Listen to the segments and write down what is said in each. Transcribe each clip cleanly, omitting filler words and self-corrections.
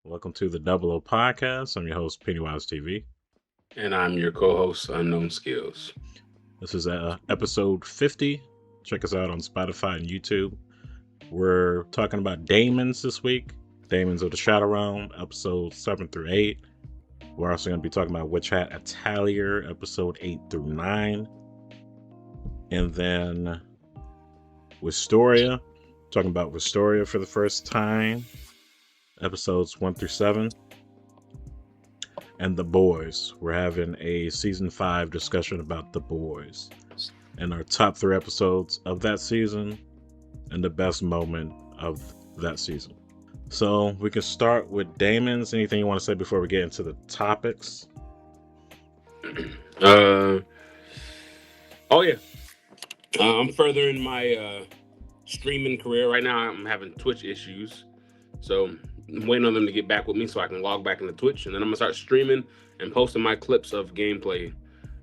Welcome to the Double O Podcast. I'm your host, Pennywise TV. And I'm your co-host, Unknown Skills. This is episode 50. Check us out on Spotify and YouTube. We're talking about Daemons this week. Daemons of the Shadow Realm, episodes 7 through 8. We're also going to be talking about Hat Atelier, episode 8 through 9. And then Wistoria, talking about Wistoria for the first time, episodes 1 through 7. And The Boys. We're having a season 5 discussion about The Boys and our top 3 episodes of that season and the best moment of that season. So we can start with Daemons. Anything you want to say before we get into the topics? I'm furthering my streaming career right now. I'm having Twitch issues, so I'm waiting on them to get back with me so I can log back into Twitch, and then I'm gonna start streaming and posting my clips of gameplay.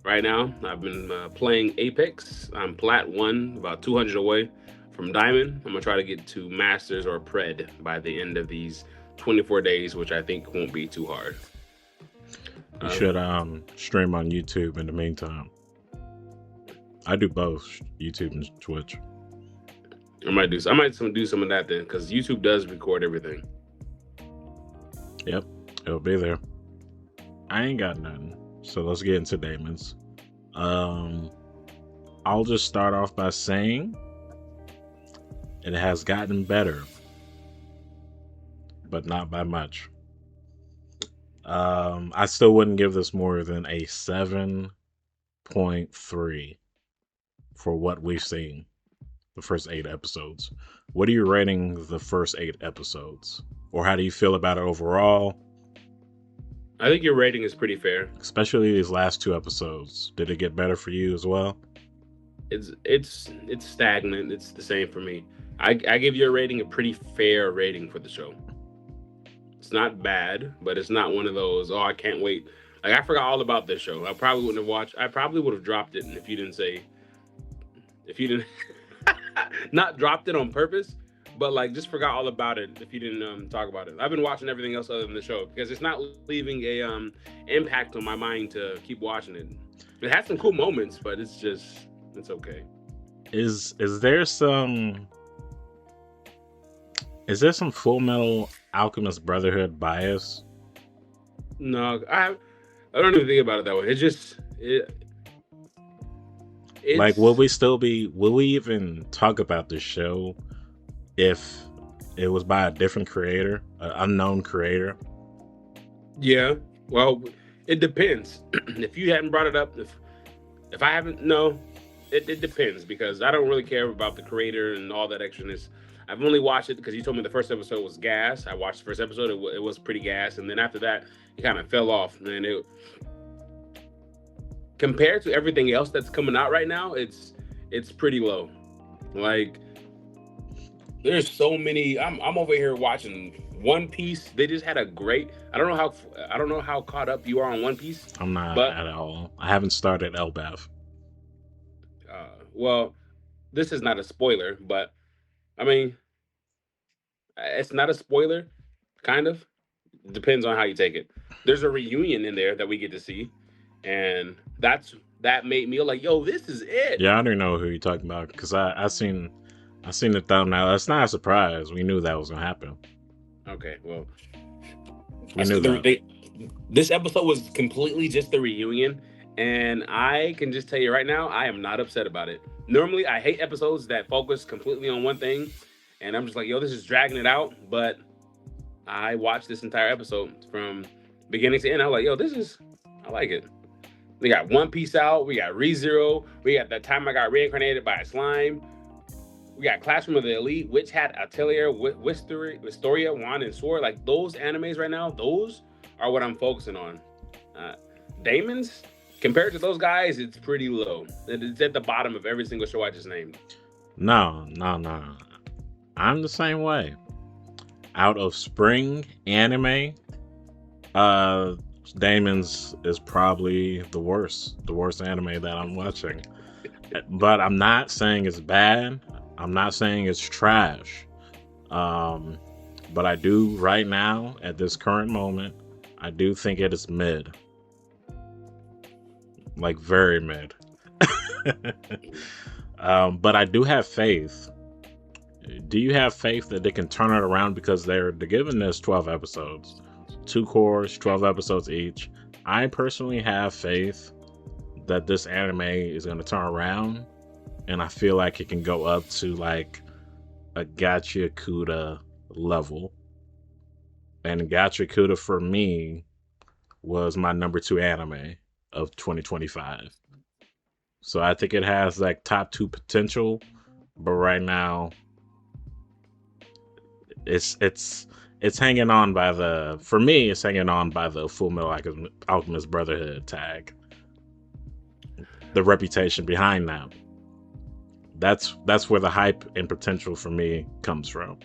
Right now, I've been playing Apex. I'm Plat 1, about 200 away from Diamond. I'm gonna try to get to Masters or Pred by the end of these 24 days, which I think won't be too hard. You should stream on YouTube in the meantime. I do both, YouTube and Twitch. I might do some of that then, because YouTube does record everything. Yep, it'll be there. I ain't got nothing, so let's get into Daemons. I'll just start off by saying it has gotten better, but not by much. I still wouldn't give this more than a 7.3 for what we've seen the first 8 episodes. What are you rating the first 8 episodes? Or how do you feel about it overall? I think your rating is pretty fair. Especially these last 2 episodes. Did it get better for you as well? It's stagnant. It's the same for me. I give your rating a pretty fair rating for the show. It's not bad, but it's not one of those, I can't wait. Like, I forgot all about this show. I probably wouldn't have watched. I probably would have dropped it if you didn't not dropped it on purpose, but like just forgot all about it if you didn't talk about it. I've been watching everything else other than the show because it's not leaving a impact on my mind to keep watching it. It has some cool moments, but it's okay. Is there some Full Metal Alchemist Brotherhood bias? No, I don't even think about it that way. Like, will we even talk about this show if it was by a different creator, an unknown creator? Yeah, well, it depends. If you hadn't brought it up, if I haven't, no, it depends, because I don't really care about the creator and all that extraness. I've only watched it because you told me the first episode was gas. I watched the first episode, it was pretty gas, and then after that, it kind of fell off, and compared to everything else that's coming out right now, it's pretty low. Like, there's so many. I'm over here watching One Piece. They just had a great. I don't know how caught up you are on One Piece. I'm not at all. I haven't started Elbaf. Well, this is not a spoiler, but I mean, it's not a spoiler. Kind of depends on how you take it. There's a reunion in there that we get to see, and that made me like, yo, this is it. Yeah, I don't know who you're talking about because I seen the thumbnail. That's not a surprise. We knew that was gonna happen. Okay, well, we knew that. This episode was completely just the reunion, and I can just tell you right now, I am not upset about it. Normally, I hate episodes that focus completely on one thing, and I'm just like, yo, this is dragging it out. But I watched this entire episode from beginning to end. I was like, yo, I like it. We got One Piece out. We got ReZero. We got that time I got reincarnated by a slime. We got Classroom of the Elite, Witch Hat Atelier, Wistoria, Wand and Sword. Like, those animes right now, those are what I'm focusing on. Daemons, compared to those guys, it's pretty low. It's at the bottom of every single show I just named. No. I'm the same way. Out of spring anime, Daemons is probably the worst anime that I'm watching. But I'm not saying it's bad. I'm not saying it's trash. but I do right now at this current moment, I do think it is mid, like very mid. But I do have faith. Do you have faith that they can turn it around, because they're giving this 12 episodes, 2 cores, 12 episodes each? I personally have faith that this anime is going to turn around, and I feel like it can go up to like a Gacha Kuda level. And Gacha Kuda for me was my number 2 anime of 2025. So I think it has like top 2 potential, but right now it's hanging on by the, for me it's hanging on by the Full Metal Alchemist Brotherhood tag. The reputation behind that. That's where the hype and potential for me comes from.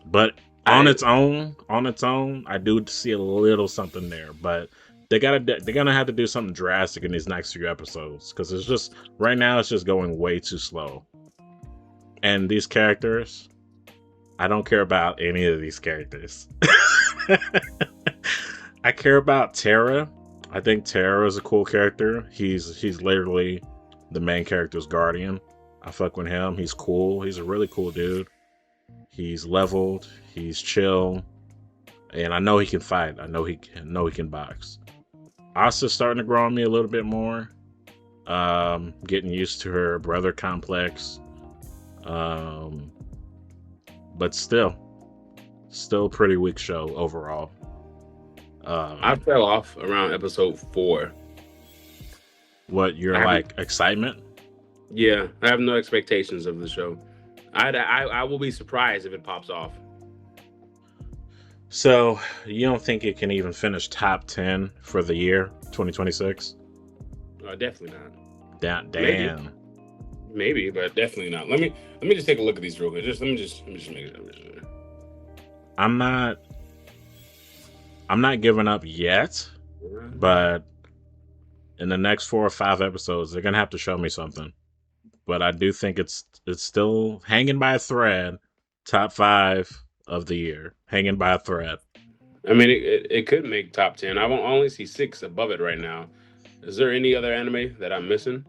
But on its own, I do see a little something there. But they're gonna have to do something drastic in these next few episodes, because it's just right now it's just going way too slow. And these characters, I don't care about any of these characters. I care about Terra. I think Terra is a cool character. He's literally the main character's guardian. I fuck with him. He's cool. He's a really cool dude. He's leveled. He's chill, and I know he can fight. I know he can box. Asa's starting to grow on me a little bit more. Getting used to her brother complex. But still a pretty weak show overall. I fell off around episode 4. What, you're like excitement? Yeah, I have no expectations of the show. I will be surprised if it pops off. So you don't think it can even finish top 10 for the year 2026? Definitely not. Damn. Maybe, but definitely not. Let me just take a look at these real quick. Let me just make it up. I'm not giving up yet, but in the next 4 or 5 episodes, they're gonna have to show me something. But I do think it's still hanging by a thread. Top 5 of the year, hanging by a thread. I mean, it could make top 10. I only see 6 above it right now. Is there any other anime that I'm missing?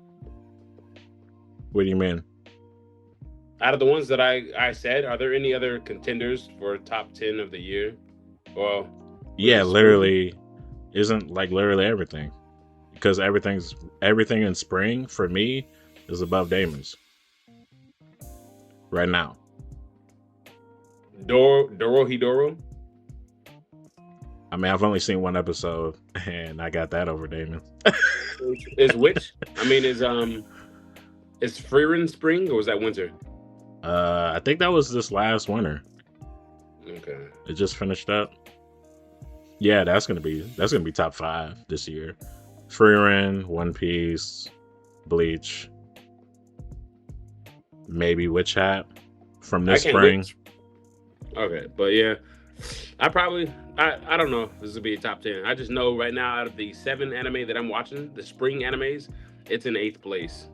What do you mean? Out of the ones that I said, are there any other contenders for top 10 of the year? Well, yeah, literally, isn't like literally everything, because everything in spring for me is above Daemons right now. Dorohedoro? I mean, I've only seen 1 episode, and I got that over Daemons. Is which? I mean, is Frieren spring, or was that winter? I think that was this last winter. Okay. It just finished up. Yeah, that's gonna be top 5 this year. Frieren, One Piece, Bleach, maybe Witch Hat from this spring. Okay, but yeah, I don't know if this will be a top 10. I just know right now, out of the 7 anime that I'm watching, the spring animes, it's in 8th place.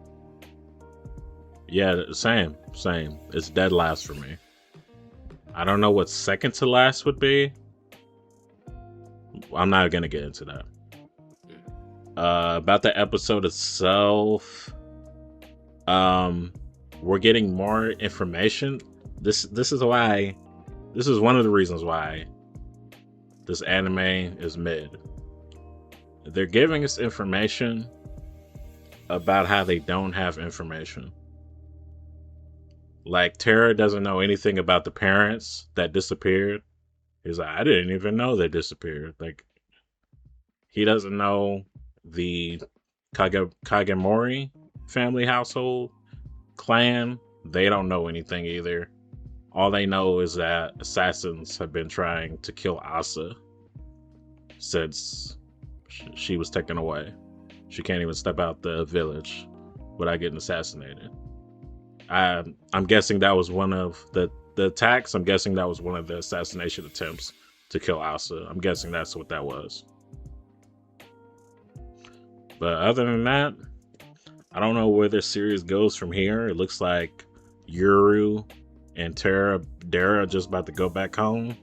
Yeah, same. It's dead last for me. I don't know what second to last would be. I'm not gonna get into that. About the episode itself, we're getting more information. This is one of the reasons why this anime is mid. They're giving us information about how they don't have information. Like, Terra doesn't know anything about the parents that disappeared. He's like, I didn't even know they disappeared. Like, he doesn't know the Kagemori family household clan. They don't know anything either. All they know is that assassins have been trying to kill Asa since she was taken away. She can't even step out the village without getting assassinated. I'm guessing that was one of the attacks. I'm guessing that was one of the assassination attempts to kill Asa. I'm guessing that's what that was. But other than that, I don't know where this series goes from here. It looks like Yuru and Dara just about to go back home.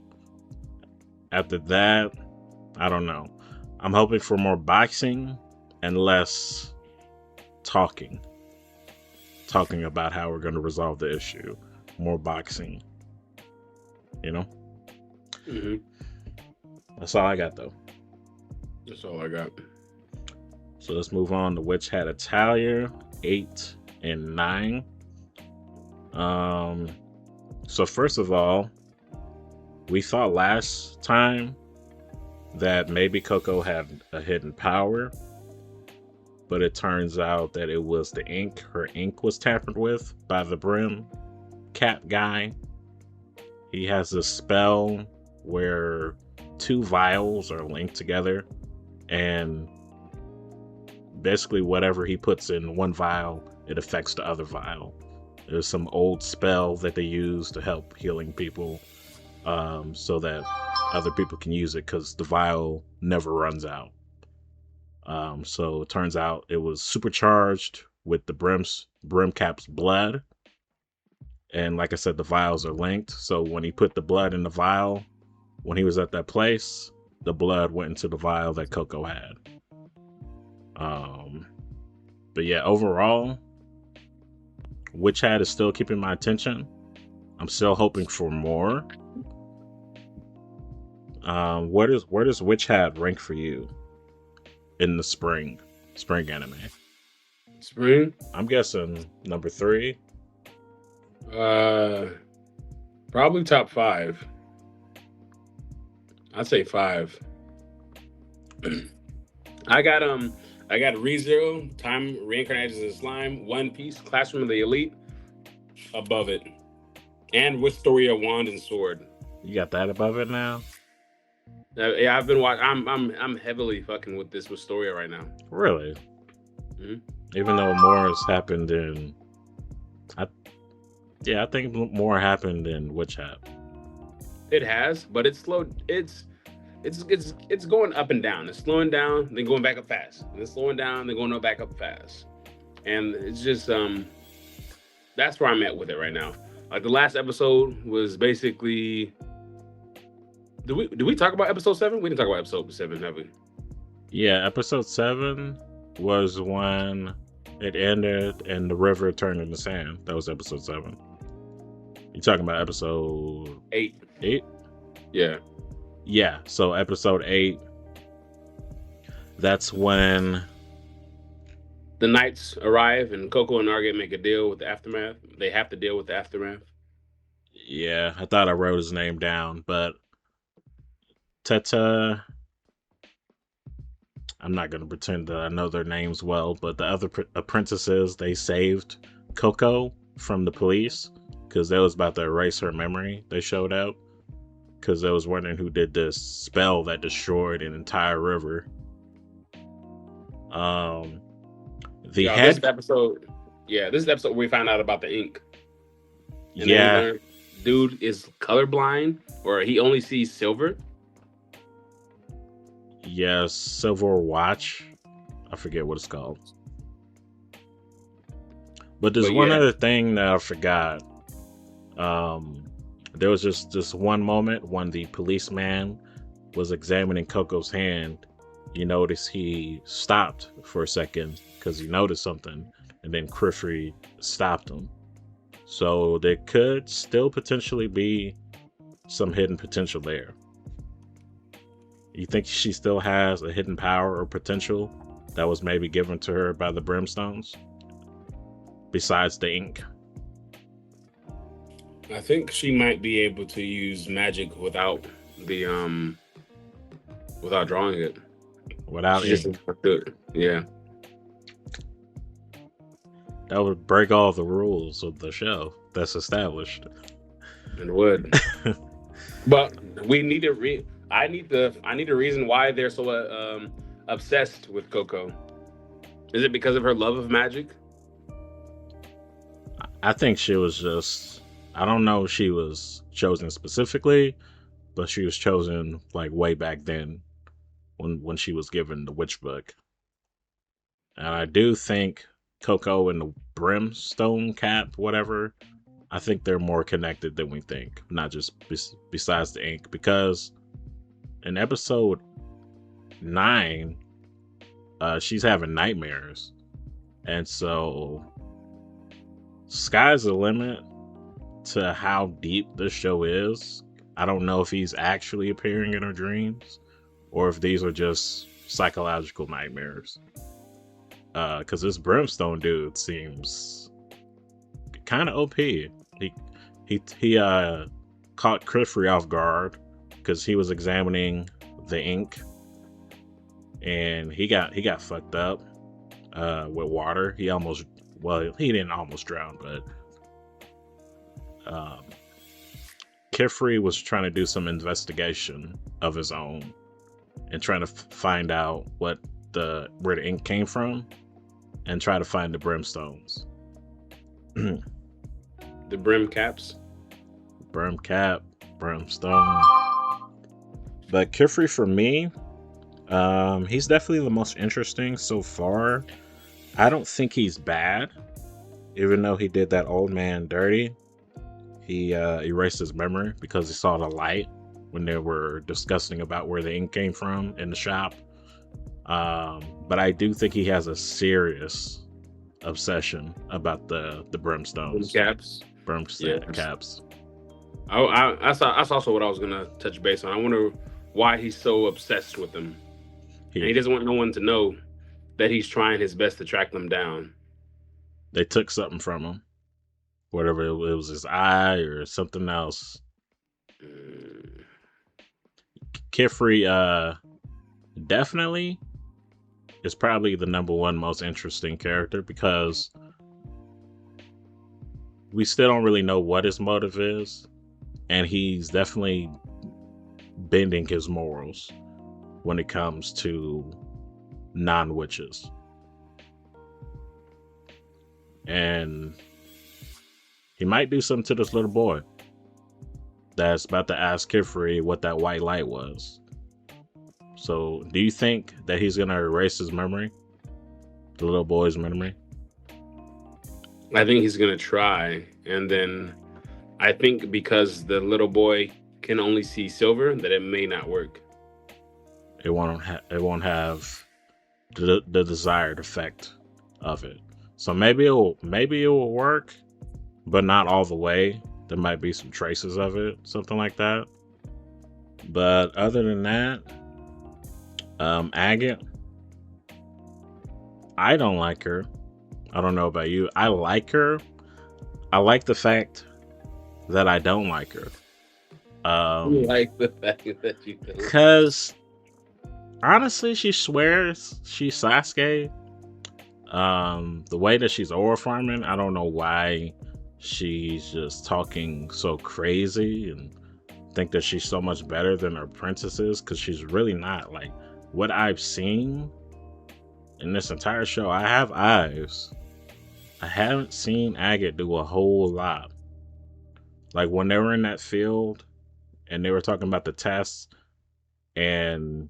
After that, I don't know. I'm hoping for more boxing and less talking. Talking about how we're going to resolve the issue. More boxing. You know? Mm-hmm. That's all I got, though. That's all I got. So let's move on to Witch Hat Atelier 8 and 9. So first of all, we thought last time that maybe Coco had a hidden power, but it turns out that it was the ink. Her ink was tampered with by the Brim Cat guy. He has a spell where 2 vials are linked together, and basically whatever he puts in one vial, it affects the other vial. There's some old spell that they use to help healing people, so that other people can use it, because the vial never runs out. So it turns out it was supercharged with the Brim Cap's blood. And like I said, the vials are linked. So when he put the blood in the vial, when he was at that place, the blood went into the vial that Coco had. But yeah, overall, Witch Hat is still keeping my attention. I'm still hoping for more. Where does Witch Hat rank for you in the spring anime? Spring? I'm guessing number 3. Probably top 5. I'd say 5. I got ReZero, Time Reincarnated as a Slime, One Piece, Classroom of the Elite above it, and Wistoria, Wand and Sword. You got that above it now? Yeah, I've been watching. I'm heavily fucking with this Wistoria right now. Really? Mm-hmm. Even though more has happened in, I think more happened in Witch Hat. It has, but it's slow. It's going up and down. It's slowing down, then going back up fast. And it's slowing down, then going back up fast. And it's just that's where I'm at with it right now. Like the last episode was basically. Did we talk about episode 7? We didn't talk about episode 7, have we? Yeah, episode 7 was when it ended and the river turned into sand. That was episode 7. You talking about episode 8? 8? Yeah. Yeah, so episode 8, that's when the knights arrive and Coco and Aggott make a deal with the aftermath. They have to deal with the aftermath. Yeah, I thought I wrote his name down, but Teta, I'm not going to pretend that I know their names well, but the other apprentices, they saved Coco from the police because they was about to erase her memory. They showed up because they was wondering who did this spell that destroyed an entire river. This is the episode where we found out about the ink. And then dude is colorblind, or he only sees silver. Yes, Silver Watch. I forget what it's called. But there's one other thing that I forgot. There was just this one moment when the policeman was examining Coco's hand. You notice he stopped for a second because he noticed something, and then Krifri stopped him. So there could still potentially be some hidden potential there. You think she still has a hidden power or potential that was maybe given to her by the Brimstones? Besides the ink? I think she might be able to use magic without the without drawing it. Without ink. Yeah. That would break all the rules of the show that's established. It would. But we need to I need a reason why they're so obsessed with Coco. Is it because of her love of magic? I think she was just, I don't know if she was chosen specifically, but she was chosen like way back then when she was given the witch book. And I do think Coco and the Brimstone Cap, whatever, I think they're more connected than we think, not just besides the ink. Because in episode 9, she's having nightmares, and so sky's the limit to how deep this show is. I don't know if he's actually appearing in her dreams or if these are just psychological nightmares. Because this Brimstone dude seems kind of OP. He caught Krifri off guard because he was examining the ink, and he got fucked up with water. He didn't almost drown, but Krifri was trying to do some investigation of his own and trying to find out where the ink came from and try to find the brimstones. The brim caps? Brim cap, brimstone. But Krifri, for me, he's definitely the most interesting so far. I don't think he's bad, even though he did that old man dirty. He erased his memory because he saw the light when they were discussing about where the ink came from in the shop. But I do think he has a serious obsession about the brimstones. Caps. Brimstone caps. That's also what I was gonna touch base on. I wonder why he's so obsessed with them. And he doesn't want no one to know that he's trying his best to track them down. They took something from him. Whatever it was, his eye or something else. Krifri definitely is probably the number one most interesting character because we still don't really know what his motive is, and he's definitely bending his morals when it comes to non-witches. And he might do something to this little boy that's about to ask Krifri what that white light was. So, do you think that he's going to erase his memory? The little boy's memory? I think he's going to try. And then I think because the little boy can only see silver, that it may not work. It won't have the desired effect of it. So maybe it will work, but not all the way. There might be some traces of it, something like that. But other than that, Aggott, I don't like her. I don't know about you. I like her. I like the fact that I don't like her. You like the fact that you don't. Because honestly, she swears she's Sasuke. The way that she's aura farming, I don't know why she's just talking so crazy and think that she's so much better than her princesses, because she's really not. Like, what I've seen in this entire show, I have eyes. I haven't seen Aggott do a whole lot. Like, when they were in that field and they were talking about the tests, and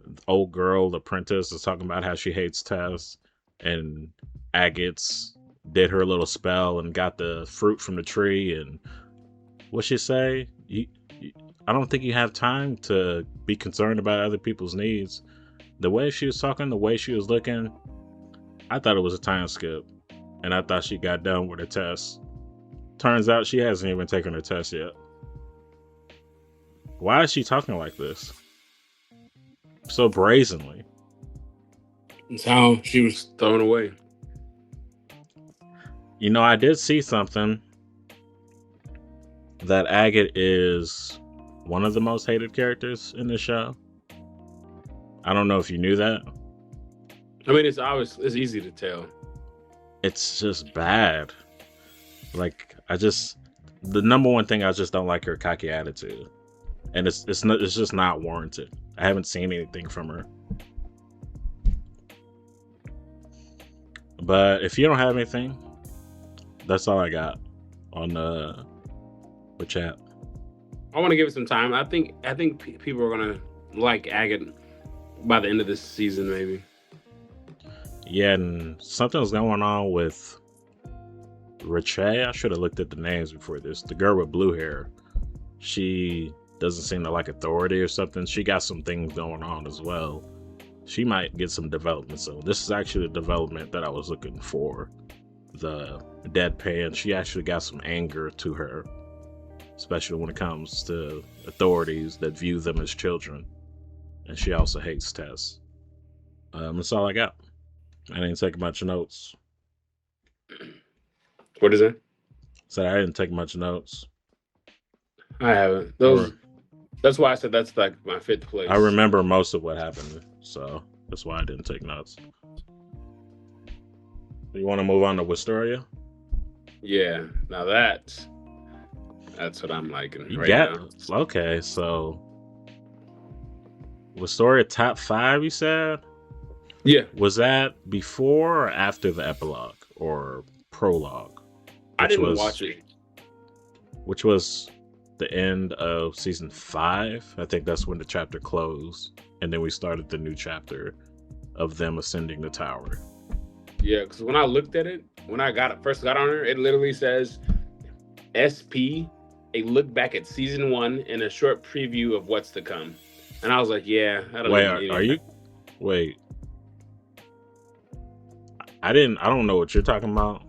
the old girl, the apprentice, is talking about how she hates tests, and Aggott's did her little spell and got the fruit from the tree, and what'd she say? I don't think you have time to be concerned about other people's needs. The way she was talking, the way she was looking, I thought it was a time skip, and I thought she got done with her test. Turns out she hasn't even taken her test yet. Why is she talking like this? So brazenly. It's how she was thrown away. You know, I did see something that Aggott is one of the most hated characters in the show. I don't know if you knew that. I mean, it's easy to tell. It's just bad. Like, the number one thing, I just don't like her cocky attitude. And it's just not warranted. I haven't seen anything from her. But if you don't have anything, that's all I got on the chat. I want to give it some time. I think people are gonna like Aggott by the end of this season, maybe. Yeah, and something's going on with Rache, I should have looked at the names before this. The girl with blue hair, she doesn't seem to like authority or something. She got some things going on as well. She might get some development. So this is actually the development that I was looking for. The deadpan, she actually got some anger to her, especially when it comes to authorities that view them as children. And she also hates Tess. That's all I got. I didn't take much notes. What is it? So I didn't take much notes. I haven't. That's why I said that's like my fifth place. I remember most of what happened, so that's why I didn't take notes. You want to move on to Wistoria? Yeah. Now that's what I'm liking now. Okay, so Wistoria top 5, you said? Yeah. Was that before or after the epilogue or prologue? I didn't watch it. Which was the end of season 5. I think that's when the chapter closed, and then we started the new chapter of them ascending the tower. Yeah, because when I looked at it, when I first got on her, it literally says SP, a look back at season 1 and a short preview of what's to come. And I was like, yeah, I don't know. Wait. I don't know what you're talking about,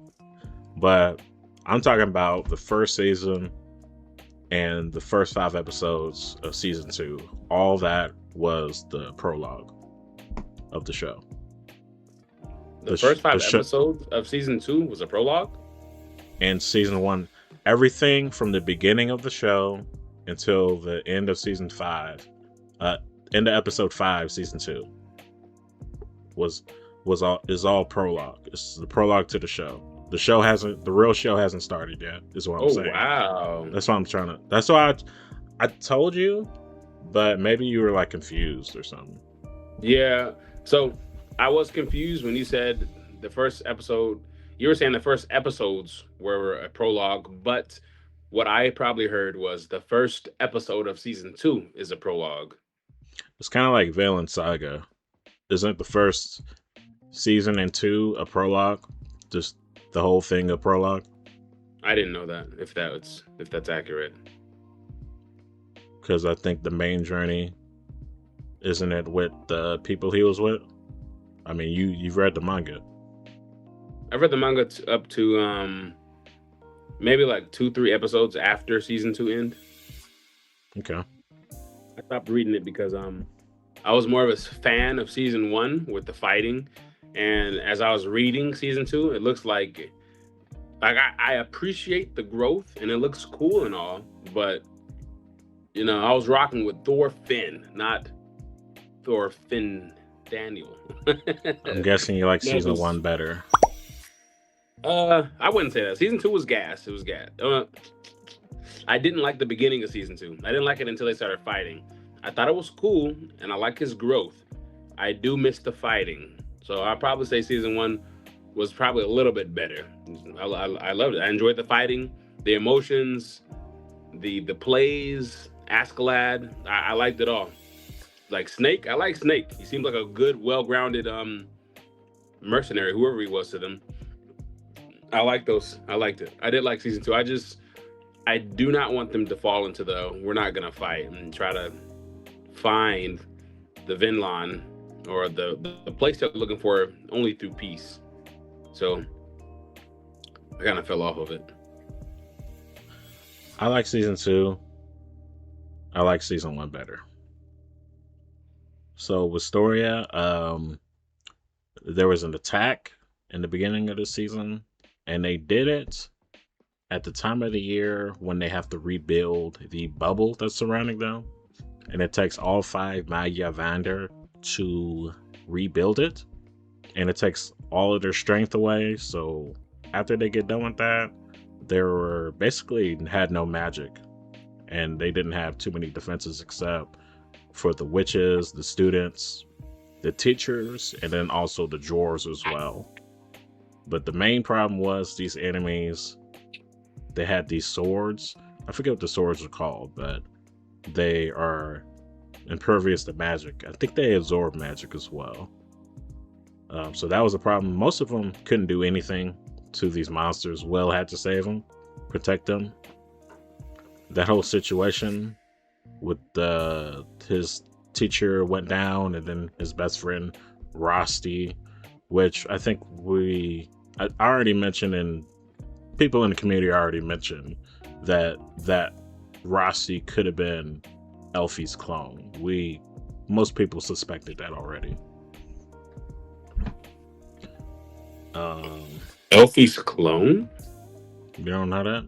but I'm talking about the first season and the first 5 episodes of season 2. All that was the prologue of the show. The first 5 episodes of season 2 was a prologue? And season 1, everything from the beginning of the show until the end of season 5, end of episode 5, season 2, is all prologue. It's the prologue to the show. The real show hasn't started yet, is what I'm saying. Wow. That's why I told you, but maybe you were like confused or something. Yeah. So I was confused when you said the first episode. You were saying the first episodes were a prologue, but what I probably heard was the first episode of season 2 is a prologue. It's kind of like Valen Saga. Isn't the first season and 2 a prologue? Just the whole thing a prologue? I didn't know that, if that's accurate. Because I think the main journey, isn't it with the people he was with? I mean, you've read the manga. I've read the manga up to maybe like 2-3 episodes after season 2 end. Okay. I stopped reading it because I was more of a fan of season 1 with the fighting, and as I was reading season 2, it looks like I appreciate the growth and it looks cool and all, but I was rocking with Thor Finn, not Thor Finn Daniel. I'm guessing you like season 1 better. I wouldn't say that. Season 2 was gas. It was gas. I didn't like the beginning of season 2. I didn't like it until they started fighting. I thought it was cool, and I like his growth. I do miss the fighting. So I'd probably say season 1 was probably a little bit better. I loved it. I enjoyed the fighting, the emotions, the plays, Askeladd. I liked it all. Like Snake, I like Snake. He seemed like a good, well-grounded mercenary, whoever he was to them. I like those. I liked it. I did like season 2. I do not want them to fall into we're not going to fight and try to find the Vinland or the place they're looking for only through peace. So I kind of fell off of it. I like season 2. I like season 1 better. So Wistoria, there was an attack in the beginning of the season, and they did it at the time of the year when they have to rebuild the bubble that's surrounding them, and it takes all 5 Maya Vander to rebuild it, and it takes all of their strength away. So after they get done with that, they were basically had no magic, and they didn't have too many defenses except for the witches, the students, the teachers, and then also the dwarves as well. But the main problem was these enemies, they had these swords. I forget what the swords are called, but they are impervious to magic. I think they absorb magic as well. So that was a problem. Most of them couldn't do anything to these monsters. Will had to save them, protect them. That whole situation with his teacher went down, and then his best friend Rosty, which I think I already mentioned, and people in the community already mentioned that Rosty could have been Elfie's clone. Most people suspected that already. Elfie's clone? You don't know that?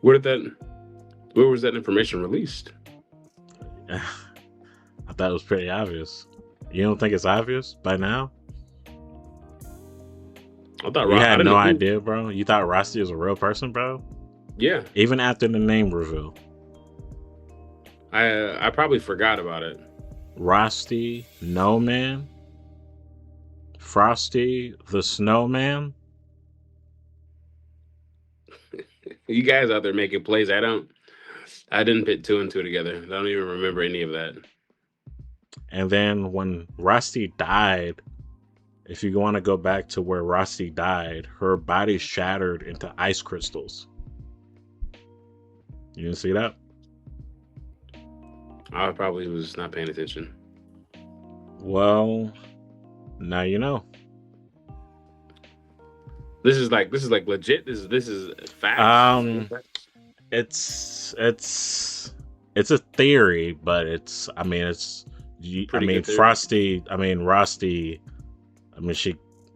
Where was that information released? I thought it was pretty obvious. You don't think it's obvious by now? I thought you had no idea, bro. You thought Rosty was a real person, bro? Yeah. Even after the name reveal. I probably forgot about it. Rosty, No Man, Frosty the Snowman. You guys out there making plays. I didn't put two and two together. I don't even remember any of that. And then when Rosty died, if you want to go back to where Rosty died, her body shattered into ice crystals. You didn't see that? I probably was not paying attention. Well, now you know. This is like legit. This is facts. It's a theory, but Frosty. Rosty.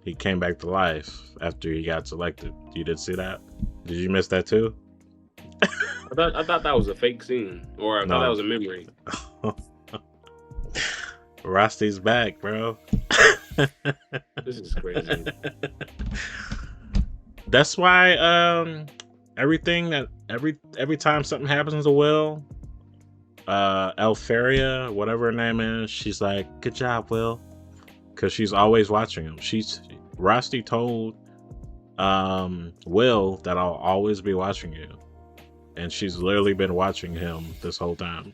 He came back to life after he got selected. You did see that? Did you miss that too? I thought that was a fake scene, or I thought that was a memory. Rosty's back, bro. This is crazy. That's why every time something happens to Will, Elfaria, whatever her name is, she's like, "Good job, Will," because she's always watching him. Rosty told Will that I'll always be watching you, and she's literally been watching him this whole time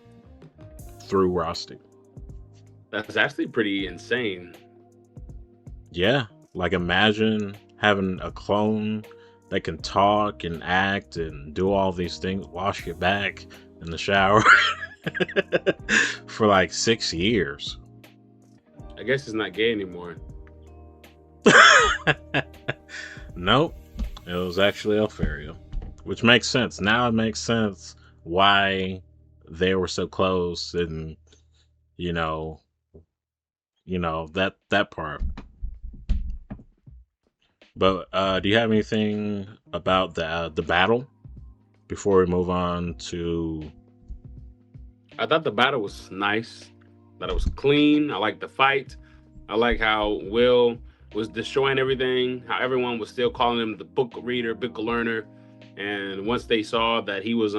through Rosty. That's actually pretty insane. Yeah, like imagine having a clone that can talk and act and do all these things, wash your back in the shower for like 6 years. I guess it's not gay anymore. Nope, it was actually Elfaria, which makes sense. Now it makes sense why they were so close, and you know that part. But do you have anything about the battle before we move on to? I thought the battle was nice. That it was clean. I liked the fight. I like how Will was destroying everything. How everyone was still calling him the book reader, book learner. And once they saw that he was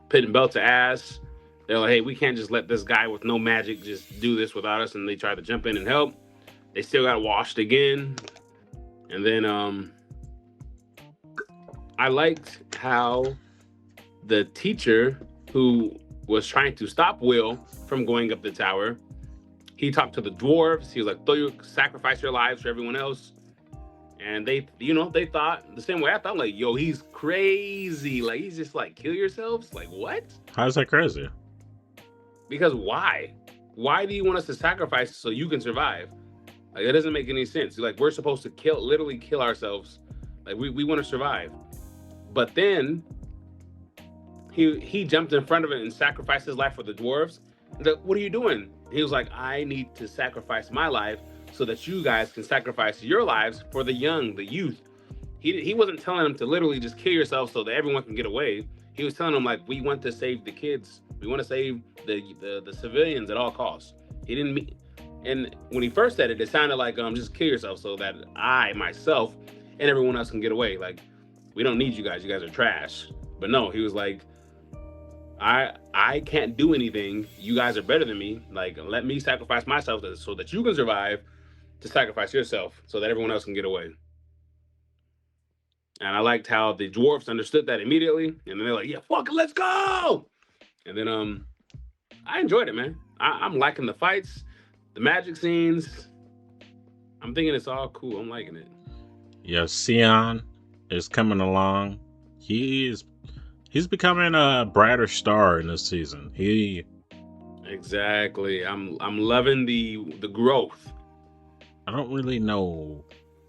putting belt to ass, they're like, "Hey, we can't just let this guy with no magic just do this without us." And they tried to jump in and help. They still got washed again. And then I liked how the teacher who was trying to stop Will from going up the tower, he talked to the dwarves. He was like, sacrifice your lives for everyone else. And they thought the same way I thought, like, yo, he's crazy. Like, he's just like, kill yourselves? Like, what? How's that crazy? Because why? Why do you want us to sacrifice so you can survive? Like, that doesn't make any sense. Like, we're supposed to literally kill ourselves. Like, we want to survive. But then he jumped in front of it and sacrificed his life for the dwarves. Like, what are you doing? He was like, I need to sacrifice my life so that you guys can sacrifice your lives for the young, the youth. He wasn't telling them to literally just kill yourself so that everyone can get away. He was telling them, like, we want to save the kids. We want to save the civilians at all costs. He didn't mean... And when he first said it, it sounded like just kill yourself so that I, myself, and everyone else can get away. Like, we don't need you guys. You guys are trash. But no, he was like, I can't do anything. You guys are better than me. Like, let me sacrifice myself so that you can survive, to sacrifice yourself so that everyone else can get away. And I liked how the dwarves understood that immediately. And then they're like, yeah, fuck it, let's go. And then I enjoyed it, man. I'm liking the fights. The magic scenes, I'm thinking it's all cool. I'm liking it. Yeah, Seon is coming along. He's becoming a brighter star in this season. Exactly. I'm loving the growth. I don't really know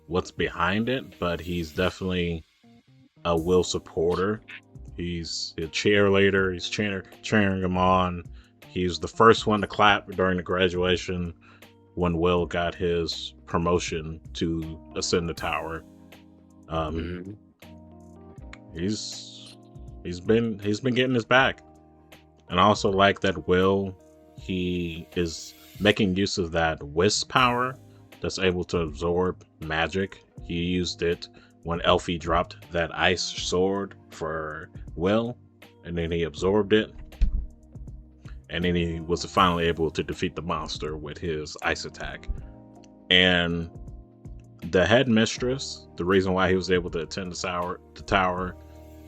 what's behind it, but he's definitely a Will supporter. He's a cheerleader. He's cheering him on. He's the first one to clap during the graduation when Will got his promotion to ascend the tower. Mhm. He's been getting his back, and I also like that Will, he is making use of that Wisp power that's able to absorb magic. He used it when Elfie dropped that ice sword for Will, and then he absorbed it, and then he was finally able to defeat the monster with his ice attack. And the headmistress, the reason why he was able to attend the tower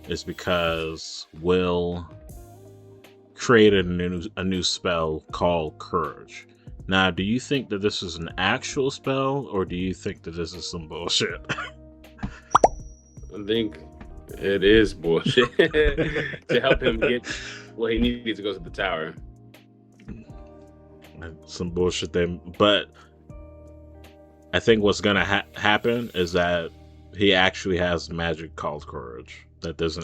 is because Will created a new spell called Courage. Now, do you think that this is an actual spell, or do you think that this is some bullshit? I think it is bullshit to help him get what he needed to go to the tower. Some bullshit then, but I think what's gonna happen is that he actually has magic called Courage. That there's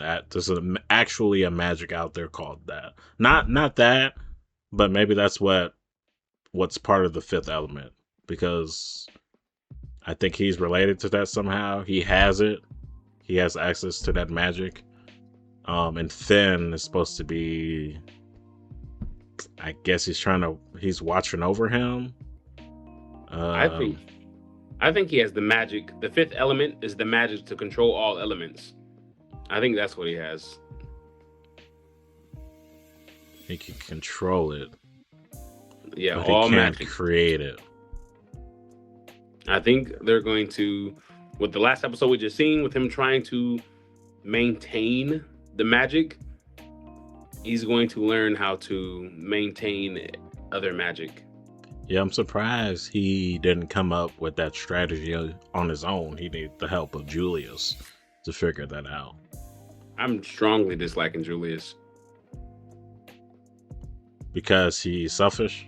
actually a magic out there called that. Not that, but maybe that's what's part of the fifth element, because I think he's related to that somehow. He has it. He has access to that magic. And Finn is supposed to be, I guess he's watching over him. I think he has the magic. The fifth element is the magic to control all elements. I think that's what he has. He can control it. Yeah, but all he can't magic. Create it. I think they're going to, with the last episode we just seen, with him trying to maintain the magic, he's going to learn how to maintain other magic. Yeah, I'm surprised he didn't come up with that strategy on his own. He needed the help of Julius to figure that out. I'm strongly disliking Julius. Because he's selfish?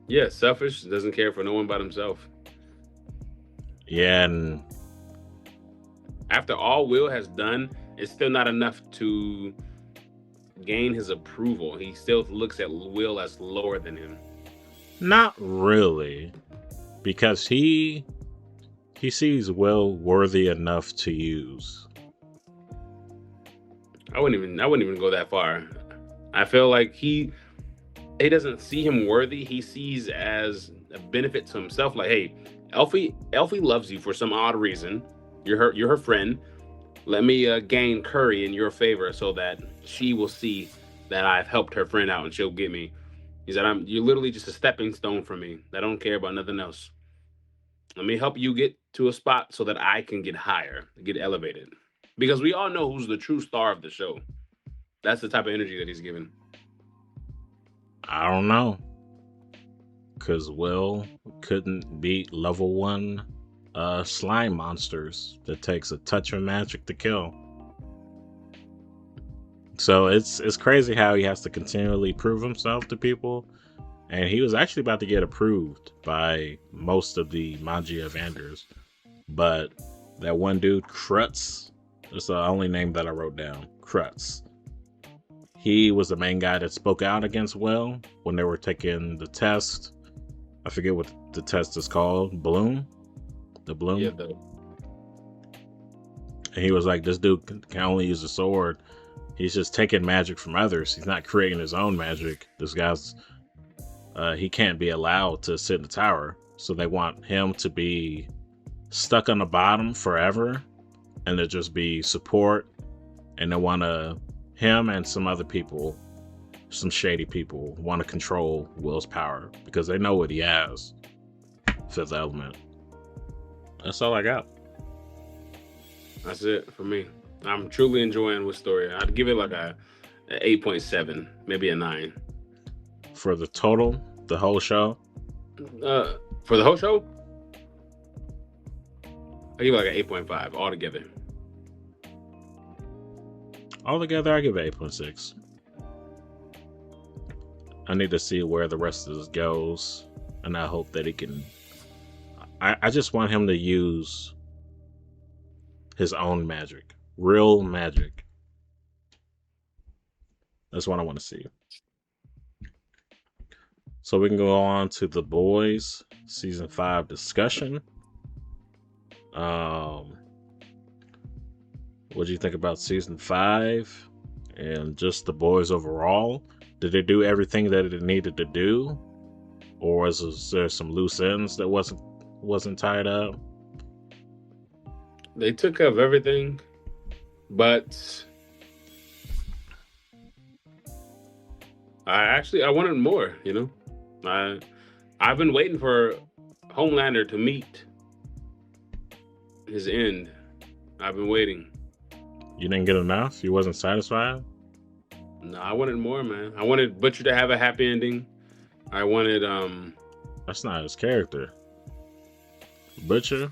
Yeah, selfish, doesn't care for no one but himself. Yeah, and after all Will has done, it's still not enough to gain his approval. He still looks at Will as lower than him. Not really, because he sees Will worthy enough to use. I wouldn't even go that far. I feel like he doesn't see him worthy. He sees as a benefit to himself. Like, hey, Elfie loves you for some odd reason. You're her friend. Let me gain Curry in your favor so that she will see that I've helped her friend out and she'll get me. He said, you're literally just a stepping stone for me. I don't care about nothing else. Let me help you get to a spot so that I can get higher, get elevated. Because we all know who's the true star of the show. That's the type of energy that he's given. I don't know. Because Will couldn't beat level 1 slime monsters that takes a touch of magic to kill. So it's crazy how he has to continually prove himself to people. And he was actually about to get approved by most of the Magia vendors. But that one dude, Kreutz, that's the only name that I wrote down, Kreutz. He was the main guy that spoke out against Will when they were taking the test. I forget what the test is called. Bloom? The Bloom? Yeah, and he was like, this dude can only use a sword. He's just taking magic from others. He's not creating his own magic. This guy's, he can't be allowed to sit in the tower. So they want him to be stuck on the bottom forever and to just be support. And they want him and some other people, some shady people, want to control Will's power because they know what he has. Fifth element. That's all I got. That's it for me. I'm truly enjoying Wistoria. I'd give it like a 8.7, maybe a 9. For the total, the whole show? For the whole show, I give it like an 8.5 altogether. Altogether, I give it 8.6. I need to see where the rest of this goes, and I hope that he can. I just want him to use his own magic, real magic. That's what I want to see. So we can go on to The Boys season 5 discussion. What do you think about season 5 and just The Boys overall? Did they do everything that it needed to do, or was there some loose ends that wasn't tied up? They took care of everything, but I wanted more. I've been waiting for Homelander to meet his end. I've been waiting. You didn't get enough? You wasn't satisfied? No, I wanted more, man. I wanted Butcher to have a happy ending. I wanted That's not his character. Butcher?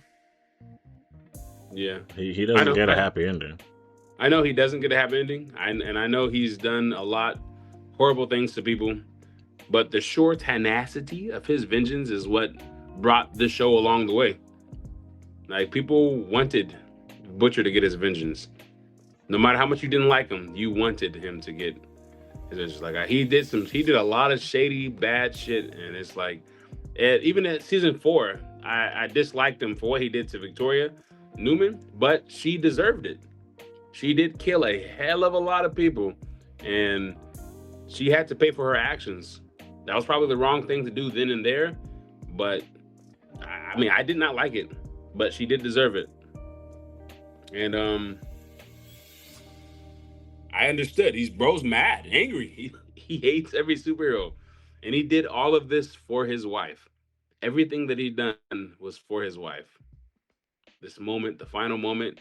Yeah. He doesn't get a happy ending. I know he doesn't get a happy ending. And I know he's done a lot horrible things to people. But the sheer tenacity of his vengeance is what brought this show along the way. Like, people wanted Butcher to get his vengeance. No matter how much you didn't like him, you wanted him to get his vengeance. Like, he did a lot of shady, bad shit, and it's like, even at season 4, I disliked him for what he did to Victoria Newman, but she deserved it. She did kill a hell of a lot of people, and she had to pay for her actions. That was probably the wrong thing to do then and there, but I did not like it, but she did deserve it. And I understood. Bro's mad, angry. He hates every superhero, and he did all of this for his wife. Everything that he done was for his wife. This moment, the final moment.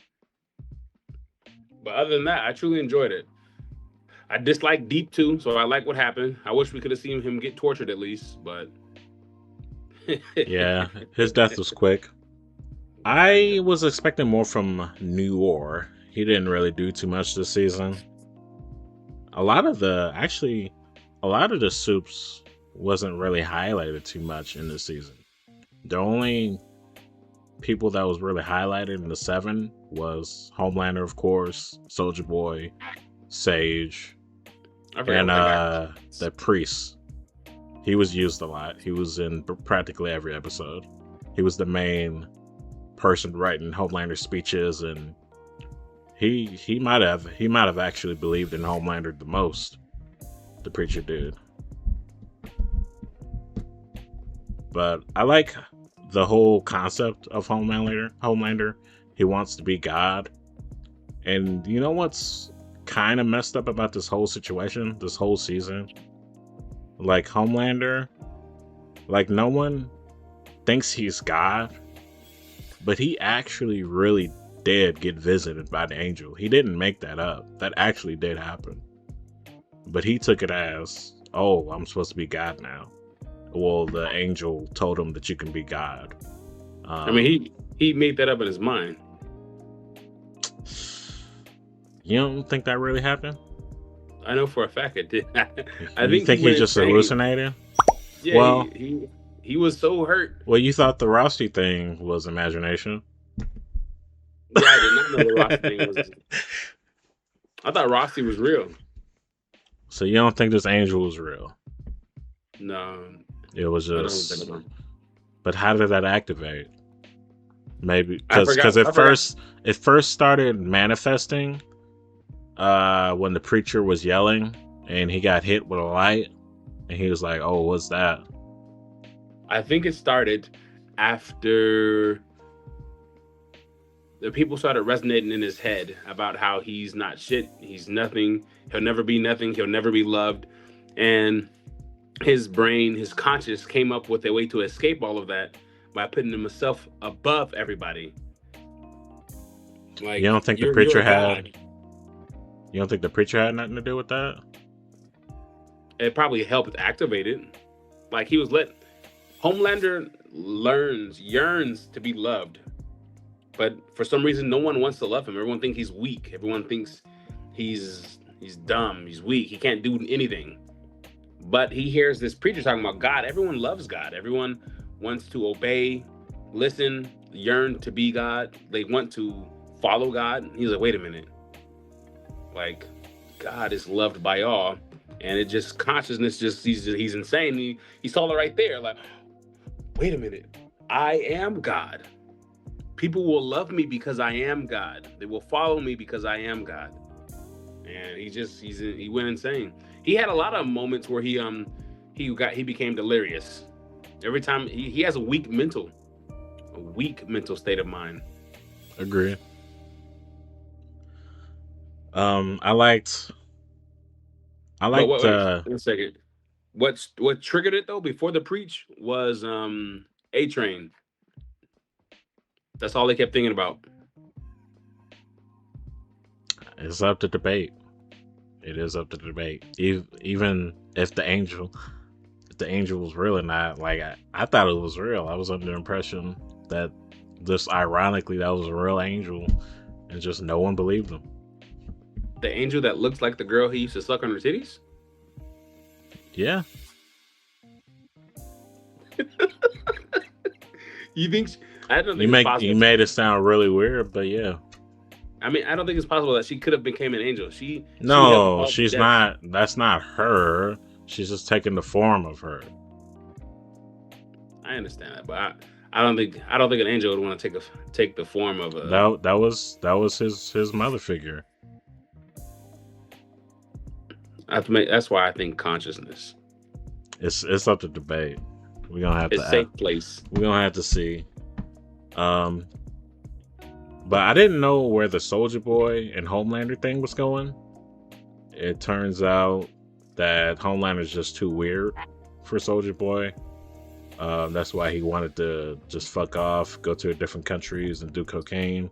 But other than that, I truly enjoyed it. I dislike Deep too, so I like what happened. I wish we could have seen him get tortured at least, but yeah, his death was quick. I was expecting more from Noor. He didn't really do too much this season. A lot of the soups wasn't really highlighted too much in this season. The only people that was really highlighted in the 7 was Homelander, of course, Soldier Boy, Sage, and the priest. He was used a lot. He was in practically every episode. He was the main person writing Homelander speeches, and he might have actually believed in Homelander the most. The preacher did. But I like the whole concept of Homelander. He wants to be God. And you know what's kind of messed up about this whole situation, this whole season? Like, Homelander, like, no one thinks he's God, but he actually really did get visited by the angel. He didn't make that up. That actually did happen. But he took it as, oh, I'm supposed to be God now. Well, the angel told him that you can be God. He made that up in his mind. You don't think that really happened? I know for a fact it did. You think he just hallucinated? Yeah, well, he was so hurt. Well, you thought the Rosty thing was imagination? Yeah, I did not know the Rosty thing was. I thought Rosty was real. So you don't think this angel was real? No. It was just. But how did that activate? Maybe because it first started manifesting when the preacher was yelling and he got hit with a light and he was like, "Oh, what's that?" I think it started after the people started resonating in his head about how he's not shit, he's nothing, he'll never be nothing, he'll never be loved, and his brain, his conscience came up with a way to escape all of that by putting himself above everybody. Like, you don't think the preacher had? You don't think the preacher had nothing to do with that? It probably helped activate it. Like, he was Homelander yearns to be loved, but for some reason, no one wants to love him. Everyone thinks he's weak. Everyone thinks he's dumb, he's weak, he can't do anything. But he hears this preacher talking about God. Everyone loves God. Everyone wants to obey, listen, yearn to be God. They want to follow God. He's like, wait a minute. Like, God is loved by all. And it just, consciousness, just, he's insane. He saw it right there. Like, wait a minute. I am God. People will love me because I am God. They will follow me because I am God. And he went insane. He had a lot of moments where he became delirious. Every time he has a weak mental state of mind. Agree. I liked. Wait, one second. What triggered it though before the preach was A Train. That's all they kept thinking about. It's up to debate. It is up to debate. Even if the angel was real or not, like I thought it was real. I was under the impression that just ironically that was a real angel, and just no one believed him. The angel that looks like the girl he used to suck on her titties? Yeah. You think? I don't think it's possible. You made it sound really weird, but yeah. I mean, I don't think it's possible that she could have became an angel. She's not. That's not her. She's just taking the form of her. I understand that, but I don't think an angel would want to take the form of a. That was his mother figure. That's why I think consciousness. It's up to debate. We're gonna have it's to. It's safe place. We're gonna have to see. But I didn't know where the Soldier Boy and Homelander thing was going. It turns out that Homelander's just too weird for Soldier Boy. That's why he wanted to just fuck off, go to different countries and do cocaine.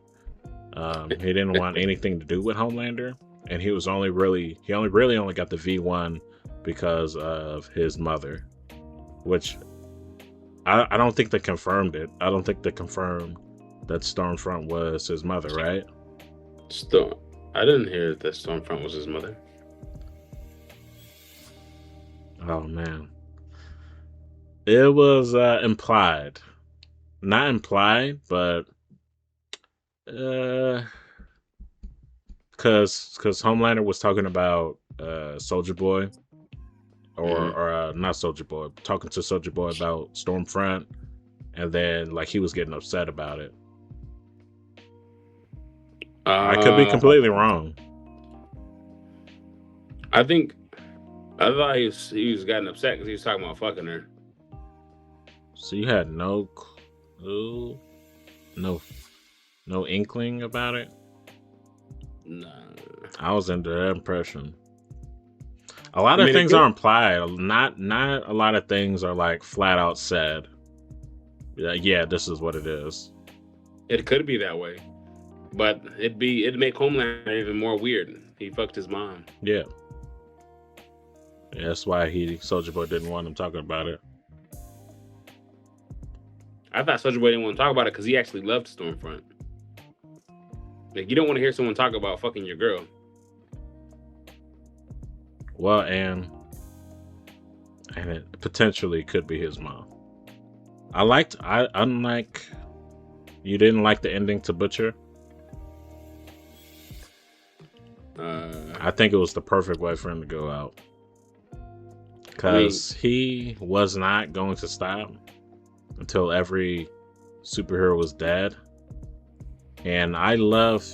He didn't want anything to do with Homelander, and he only really got the V1 because of his mother, which I don't think they confirmed it. I don't think they confirmed that Stormfront was his mother, right? I didn't hear that Stormfront was his mother. Oh man, it was implied, not implied, but because Homelander was talking about Soldier Boy, or not Soldier Boy, talking to Soldier Boy about Stormfront, and then like he was getting upset about it. I could be completely wrong. I thought he was getting upset because he was talking about fucking her. So you had no clue, no inkling about it? Nah. I was under that impression. A lot of things are implied. Not a lot of things are like flat out said. Yeah, this is what it is. It could be that way. But it'd make Homelander even more weird. He fucked his mom. Yeah. That's why Soldier Boy didn't want him talking about it. I thought Soldier Boy didn't want to talk about it because he actually loved Stormfront. Like, you don't want to hear someone talk about fucking your girl. Well, and it potentially could be his mom. Unlike you didn't like the ending to Butcher. I think it was the perfect way for him to go out. Because he was not going to stop until every superhero was dead. And I love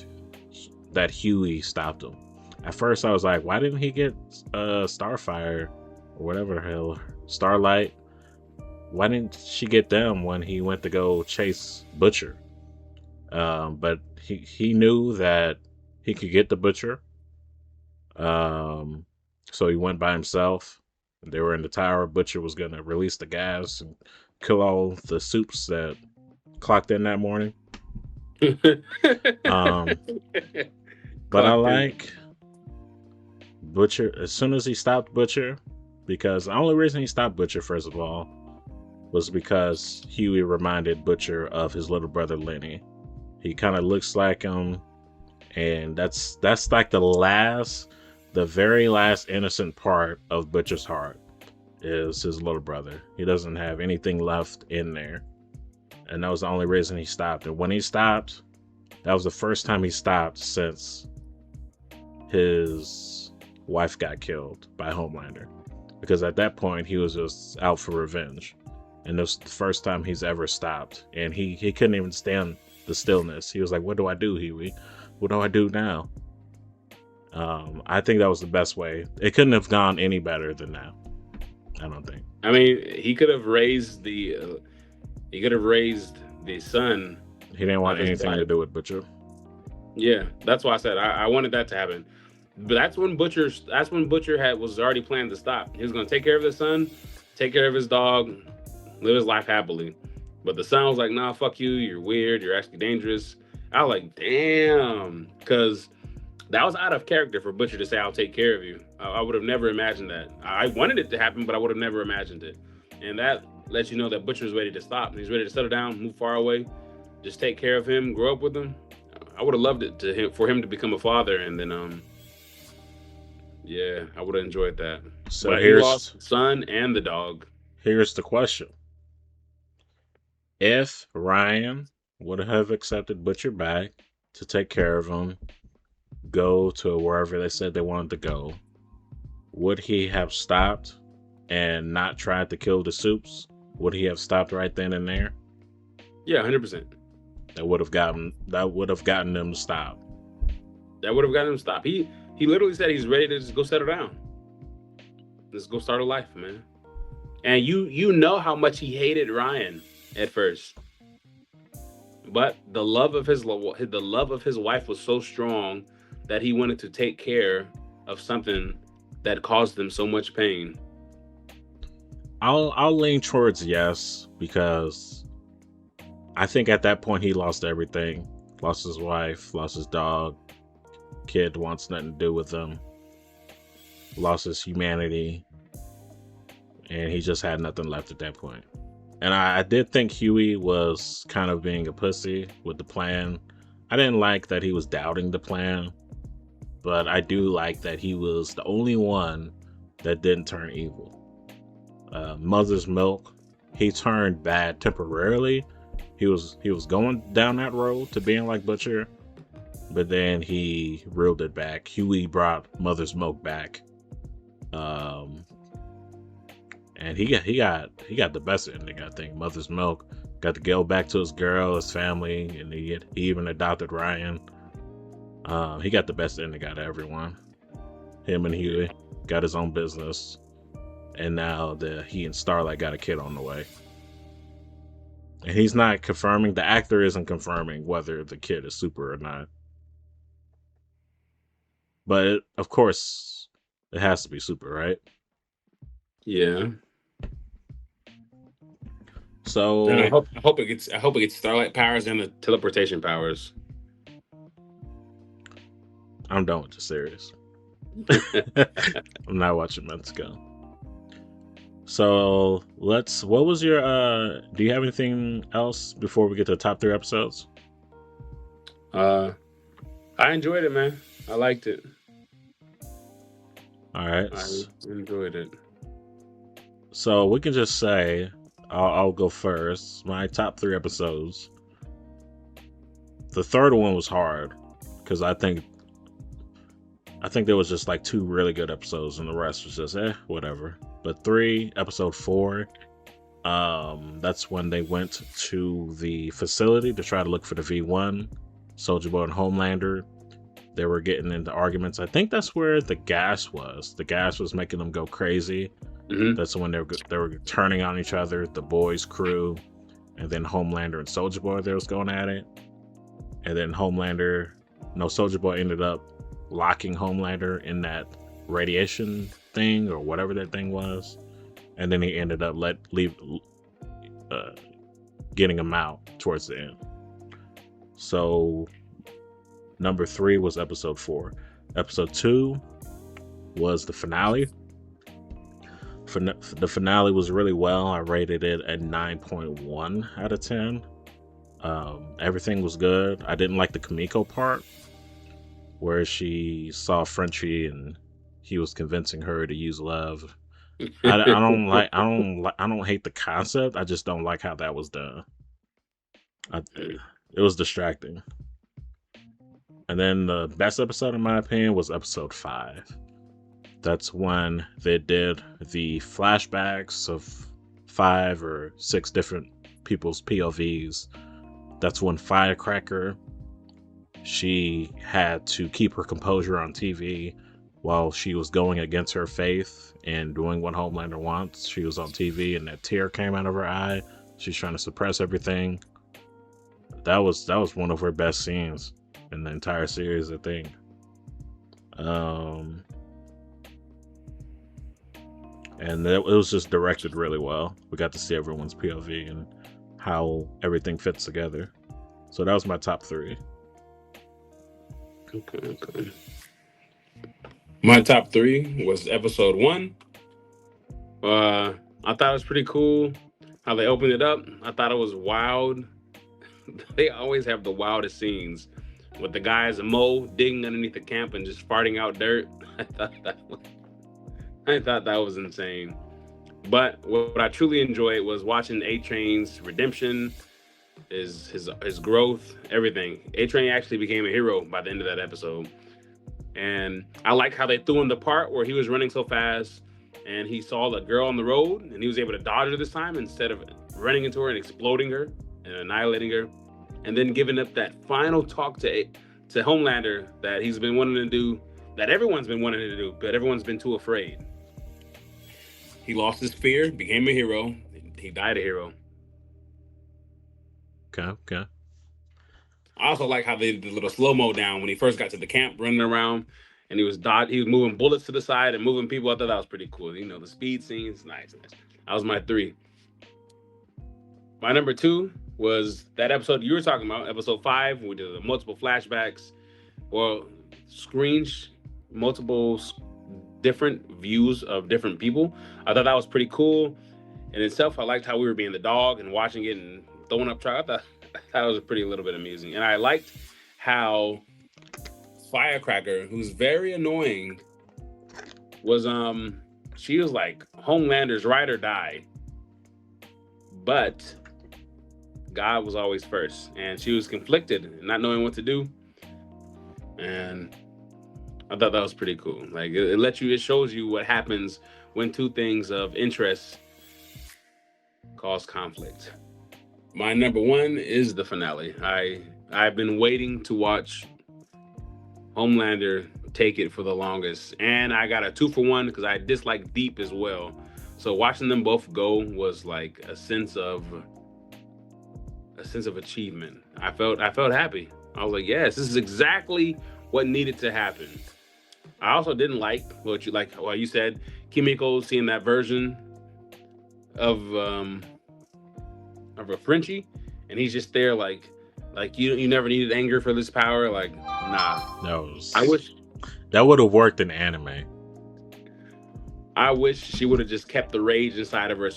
that Huey stopped him. At first I was like, why didn't he get Starfire or whatever the hell, Starlight? Why didn't she get them when he went to go chase Butcher? But he knew that he could get the Butcher. So he went by himself. They were in the tower. Butcher was going to release the gas and kill all the soups that clocked in that morning. But I like Butcher. As soon as he stopped Butcher, because the only reason he stopped Butcher, first of all, was because Huey reminded Butcher of his little brother Lenny. He kind of looks like him. And that's like the very last innocent part of Butcher's heart is his little brother. He doesn't have anything left in there. And that was the only reason he stopped. And when he stopped, that was the first time he stopped since his wife got killed by Homelander. Because at that point, he was just out for revenge. And this was the first time he's ever stopped. And he couldn't even stand the stillness. He was like, what do I do, Huey? What do I do now? I think that was the best way. It couldn't have gone any better than that. I don't think. I mean, he could have raised the son. He didn't want anything to do with Butcher. Yeah, that's why I said I wanted that to happen. But that's when Butcher was already planned to stop. He was going to take care of the son, take care of his dog, live his life happily. But the son was like, nah, fuck you. You're weird. You're actually dangerous. I was like, damn. Because that was out of character for Butcher to say, I'll take care of you. I would have never imagined that. I wanted it to happen, but I would have never imagined it. And that lets you know that Butcher's ready to stop. He's ready to settle down, move far away, just take care of him, grow up with him. I would have loved it for him to become a father, and then yeah, I would have enjoyed that. So but he lost the son and the dog. Here's the question. If Ryan would have accepted Butcher back to take care of him, go to wherever they said they wanted to go, would he have stopped and not tried to kill the Soups? Would he have stopped right then and there? Yeah, 100%. That would have gotten them to stop. That would have gotten him to stop. He literally said he's ready to just go settle down. Let's go start a life, man. And you know how much he hated Ryan at first. But the love of his wife was so strong that he wanted to take care of something that caused them so much pain. I'll lean towards yes, because I think at that point he lost everything. Lost his wife, lost his dog. Kid wants nothing to do with him. Lost his humanity. And he just had nothing left at that point. And I did think Huey was kind of being a pussy with the plan. I didn't like that he was doubting the plan. But I do like that he was the only one that didn't turn evil. Mother's Milk, he turned bad temporarily. He was going down that road to being like Butcher, but then he reeled it back. Huey brought Mother's Milk back, and he got the best ending. I think Mother's Milk got to go back to his girl, his family, and he even adopted Ryan. He got the best ending out of everyone. Him and Huey got his own business, and now he and Starlight got a kid on the way. And he's not confirming, the actor isn't confirming whether the kid is super or not. But of course, it has to be super, right? Yeah. So and I hope it gets Starlight powers and the teleportation powers. I'm done with the series. I'm not watching Men's Go. So what was your do you have anything else before we get to the top 3 episodes? I enjoyed it, man. I liked it. All right. I enjoyed it. So we can just say I'll go first. My top 3 episodes. The third one was hard because I think there was just like 2 really good episodes and the rest was just whatever. But episode 4, that's when they went to the facility to try to look for the V1, Soldier Boy and Homelander. They were getting into arguments. I think that's where the gas was. The gas was making them go crazy. Mm-hmm. That's when they were turning on each other, the boys' crew, and then Homelander and Soldier Boy, they was going at it. And then Soldier Boy ended up locking Homelander in that radiation thing or whatever that thing was, and then he ended up getting him out towards the end. So number 3 was episode 4. Episode 2 was the finale. The finale was really well. I rated it at 9.1 out of 10. Everything was good. I didn't like the Kamiko part. where she saw Frenchie and he was convincing her to use love. I don't hate the concept. I just don't like how that was done. It was distracting. And then the best episode, in my opinion, was episode 5. That's when they did the flashbacks of 5 or 6 different people's POVs. That's when Firecracker, she had to keep her composure on TV while she was going against her faith and doing what Homelander wants. She was on TV and that tear came out of her eye. She's trying to suppress everything. That was one of her best scenes in the entire series, I think. And it was just directed really well. We got to see everyone's POV and how everything fits together. So that was my top 3. Okay. My top 3 was episode 1. I thought it was pretty cool how they opened it up. I thought it was wild. They always have the wildest scenes with the guys digging underneath the camp and just farting out dirt. I thought that was insane. But what I truly enjoyed was watching A-Train's redemption, his growth, everything. A-Train actually became a hero by the end of that episode. And I like how they threw in the part where he was running so fast and he saw the girl on the road and he was able to dodge her this time instead of running into her and exploding her and annihilating her. And then giving up that final talk to Homelander that he's been wanting to do, that everyone's been wanting to do, but everyone's been too afraid. He lost his fear, became a hero. He died a hero. Okay. I also like how they did the little slow-mo down when he first got to the camp running around and he was moving bullets to the side and moving people. I thought that was pretty cool. You know, the speed scenes, nice. That was my 3. My number 2 was that episode you were talking about, episode 5, we did the multiple flashbacks or multiple different views of different people. I thought that was pretty cool in itself. I liked how we were being the dog and watching it and throwing up truck. I thought that was a little bit amusing. And I liked how Firecracker, who's very annoying, was she was like Homelander's ride or die. But God was always first. And she was conflicted and not knowing what to do. And I thought that was pretty cool. Like it shows you what happens when 2 things of interest cause conflict. My number 1 is the finale. I've been waiting to watch Homelander take it for the longest, and I got a 2-for-1 because I dislike Deep as well. So watching them both go was like a sense of achievement. I felt happy. I was like, yes, this is exactly what needed to happen. I also didn't like what you said, Kimiko seeing that version of a Frenchie, and he's just there like you never needed anger for this power. Like, nah. I wish that would have worked in anime. I wish she would have just kept the rage inside of her.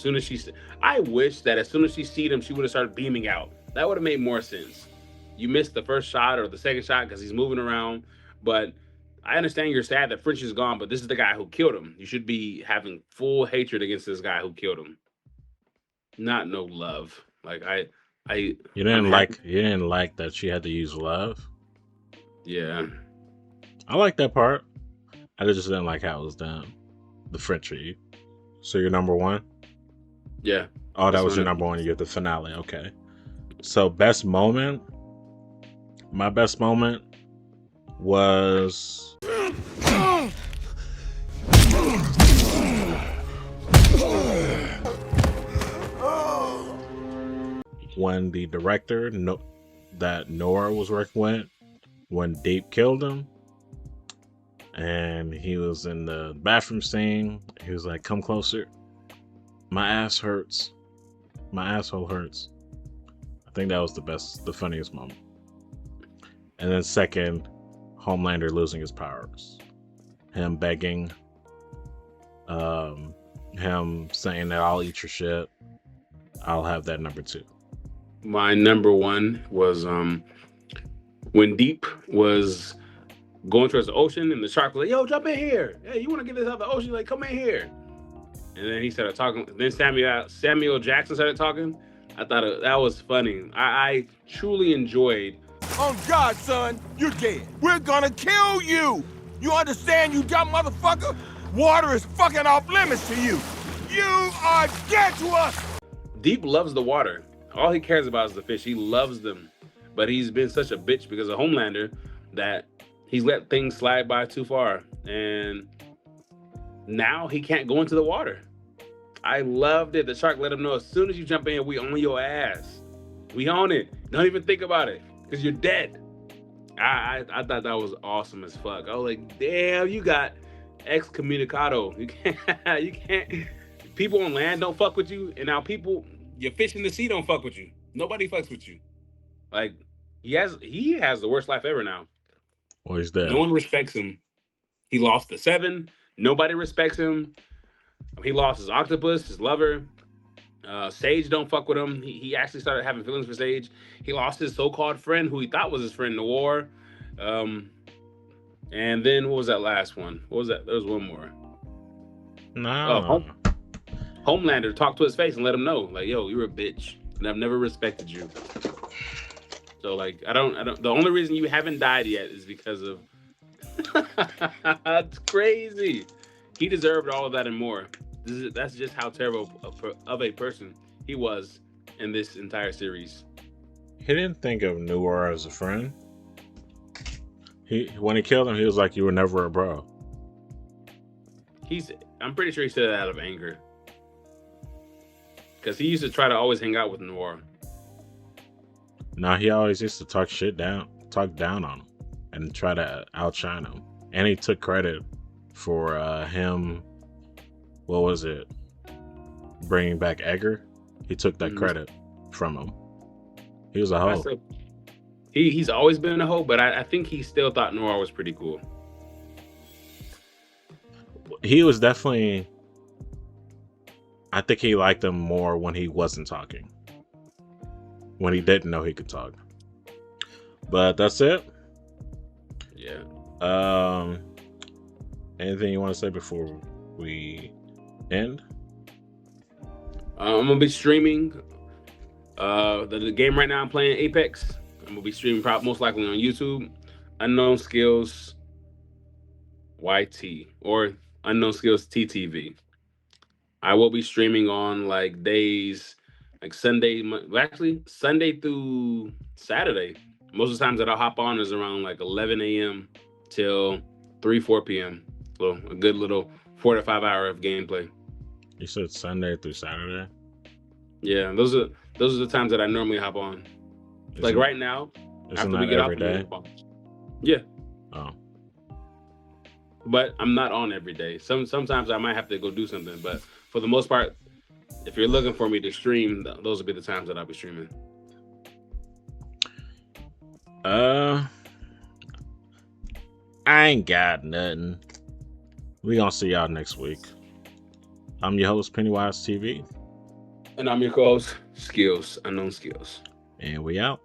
I wish that as soon as she seen him, she would have started beaming out. That would have made more sense. You missed the first shot or the second shot because he's moving around, but I understand you're sad that French is gone, but this is the guy who killed him. You should be having full hatred against this guy who killed him. Not no love. Like you didn't like that she had to use love? Yeah. I like that part. I just didn't like how it was done. The Frenchie. So you're number 1? Yeah. Oh, that was your number 1. You get the finale. Okay. So best moment. My best moment was when the director that Nora was working with, when Deep killed him, and he was in the bathroom scene, he was like, "Come closer. My ass hurts. My asshole hurts." I think that was the funniest moment. And then second, Homelander losing his powers. Him begging. Him saying that I'll eat your shit. I'll have that number 2. My number 1 was when Deep was going towards the ocean, and the shark was like, "Yo, jump in here! Hey, you want to get this out of the ocean? Like, come in here!" And then he started talking. Then Samuel Jackson started talking. I thought that was funny. I truly enjoyed. On God, son, you're dead. We're gonna kill you. You understand, you dumb motherfucker? Water is fucking off limits to you. You are dead to us. Deep loves the water. All he cares about is the fish. He loves them, but he's been such a bitch because of Homelander that he's let things slide by too far, and now he can't go into the water. I loved it. The shark let him know, as soon as you jump in, we on your ass. We own it. Don't even think about it, because you're dead. I thought that was awesome as fuck. I was like, damn, you got excommunicado. You can't. People on land don't fuck with you, and now people, your fish in the sea don't fuck with you. Nobody fucks with you. Like, he has the worst life ever now. Well, he's dead. No one respects him. He lost the 7. Nobody respects him. He lost his octopus, his lover. Sage don't fuck with him. He actually started having feelings for Sage. He lost his so-called friend, who he thought was his friend in the war. And then what was that last one? What was that? There was one more. No. Homelander talked to his face and let him know, like, yo, you're a bitch, and I've never respected you. So, like, I don't. The only reason you haven't died yet is because of. That's crazy. He deserved all of that and more. That's just how terrible of a person he was in this entire series. He didn't think of Noir as a friend. When he killed him, he was like, "You were never a bro." I'm pretty sure he said that out of anger, because he used to try to always hang out with Noir. Nah, he always used to talk down on him, and try to outshine him. And he took credit for him. What was it? Bringing back Aggott. He took that credit from him. He was a hoe. He's always been a hoe, but I think he still thought Noir was pretty cool. He was definitely. I think he liked him more when he wasn't talking. When he didn't know he could talk. But that's it. Yeah. Anything you want to say before we end? I'm gonna be streaming the game right now. I'm playing Apex. I'm gonna be streaming most likely on YouTube. Unknown Skills YT or Unknown Skills TTV. I will be streaming on like days like Sunday through Saturday. Most of the times that I'll hop on is around like 11 a.m. till 4 p.m. So a good little 4 to 5 hour of gameplay. You said Sunday through Saturday? Yeah, those are the times that I normally hop on. Like right now, after we get off, yeah. Oh. But I'm not on every day. Sometimes I might have to go do something, but for the most part, if you're looking for me to stream, those will be the times that I'll be streaming. I ain't got nothing. We gonna see y'all next week. I'm your host, Pennywise TV. And I'm your co-host, Skills, Unknown Skills. And we out.